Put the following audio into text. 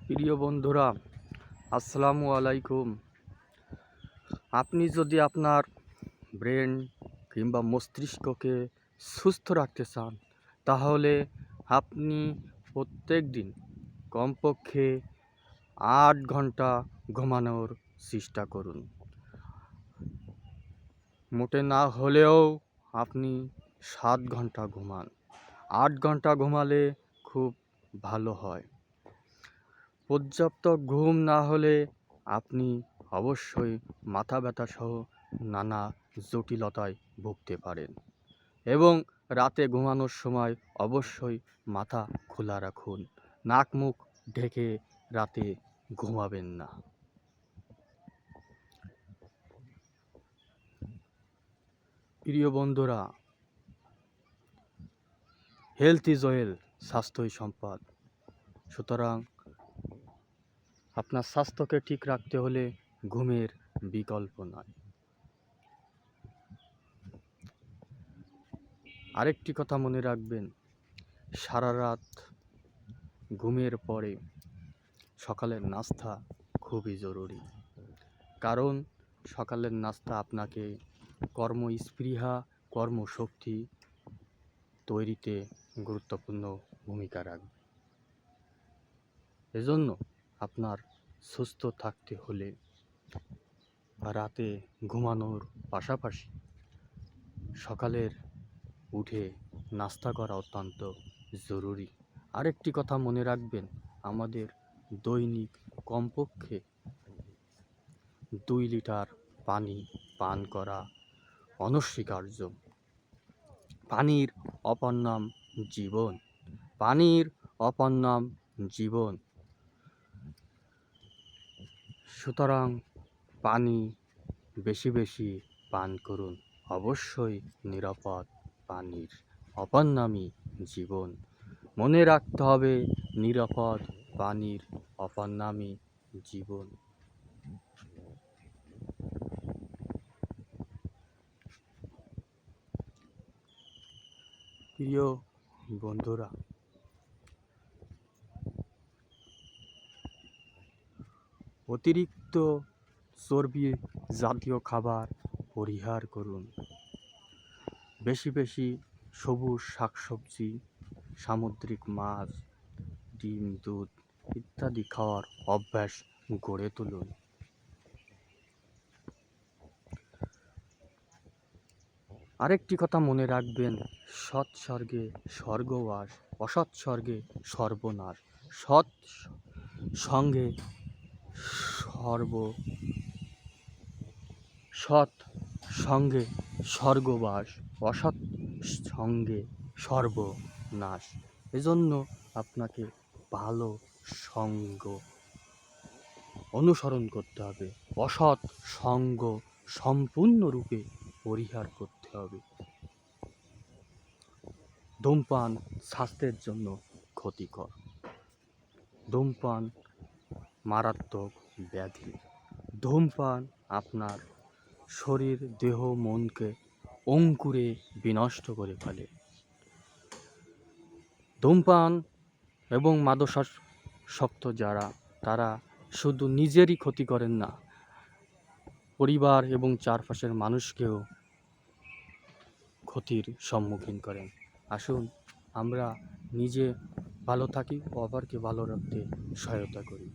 প্রিয় বন্ধুরা, আসসালামু আলাইকুম। আপনি যদি আপনার ব্রেন কিংবা মস্তিষ্ককে সুস্থ রাখতে চান, তাহলে আপনি প্রত্যেক দিন কমপক্ষে ৮ ঘন্টা ঘুমানোর চেষ্টা করুন। মোটে না হলেও আপনি ৭ ঘন্টা ঘুমান। ৮ ঘন্টা ঘুমালে খুব ভালো হয়। পর্যাপ্ত ঘুম না হলে আপনি অবশ্যই মাথা ব্যথা সহ নানা জটিলতায় ভুগতে পারেন। এবং রাতে ঘুমানোর সময় অবশ্যই মাথা খোলা রাখুন, নাক মুখ ঢেকে রাতে ঘুমাবেন না। প্রিয় বন্ধুরা, হেলথ ইজ ওয়েলথ, স্বাস্থ্যই সম্পদ। সুতরাং আপনার স্বাস্থ্যকে ঠিক রাখতে হলে ঘুমের বিকল্প নয়। আরেকটি কথা মনে রাখবেন, সারা রাত ঘুমের পরে সকালের নাস্তা খুবই জরুরি। কারণ সকালের নাস্তা আপনাকে কর্মস্পৃহা, কর্মশক্তি তৈরিতে গুরুত্বপূর্ণ ভূমিকা রাখবে। এজন্য আপনার সুস্থ থাকতে হলে রাতে ঘুমানোর পাশাপাশি সকালের উঠে নাস্তা করা অত্যন্ত জরুরি। আরেকটি কথা মনে রাখবেন, আমাদের দৈনিক কমপক্ষে 2 লিটার পানি পান করা অনস্বীকার্য। পানির অপর নাম জীবন। পানির অপর নাম জীবন। সুতরাং পানি বেশি বেশি পান করুন। অবশ্যই নিরাপদ। পানির অপর নামই জীবন। মনে রাখতে হবে, নিরাপদ পানির অপর নামই জীবন। প্রিয় বন্ধুরা, অতিরিক্ত চর্বি জাতীয় খাবার পরিহার করুন। বেশি বেশি সবুজ শাকসবজি, সামুদ্রিক মাছ, ডিম, দুধ ইত্যাদি খাওয়ার অভ্যাস গড়ে তুলুন। আরেকটি কথা মনে রাখবেন, সৎ স্বর্গে স্বর্গবাস, অসৎ স্বর্গে সর্বনাশ। সৎ সঙ্গে সৎ সঙ্গে স্বর্গবাস, অসৎ সঙ্গে সর্বনাশ। এজন্য আপনাকে ভালো সঙ্গ অনুসরণ করতে হবে। অসৎ সঙ্গ সম্পূর্ণরূপে পরিহার করতে হবে। ধূমপান স্বাস্থ্যের জন্য ক্ষতিকর। ধূমপান মারাত্মক ব্যাধি। ধূমপান আপনার শরীর, দেহ, মনকে অঙ্কুরে বিনষ্ট করে ফেলে। ধূমপান এবং মাদকাসক্ত যারা, তারা শুধু নিজেরই ক্ষতি করেন না, পরিবার এবং চারপাশের মানুষকেও ক্ষতির সম্মুখীন করেন। আসুন আমরা নিজে ভালো থাকি, অপরকে ভালো রাখতে সহায়তা করি।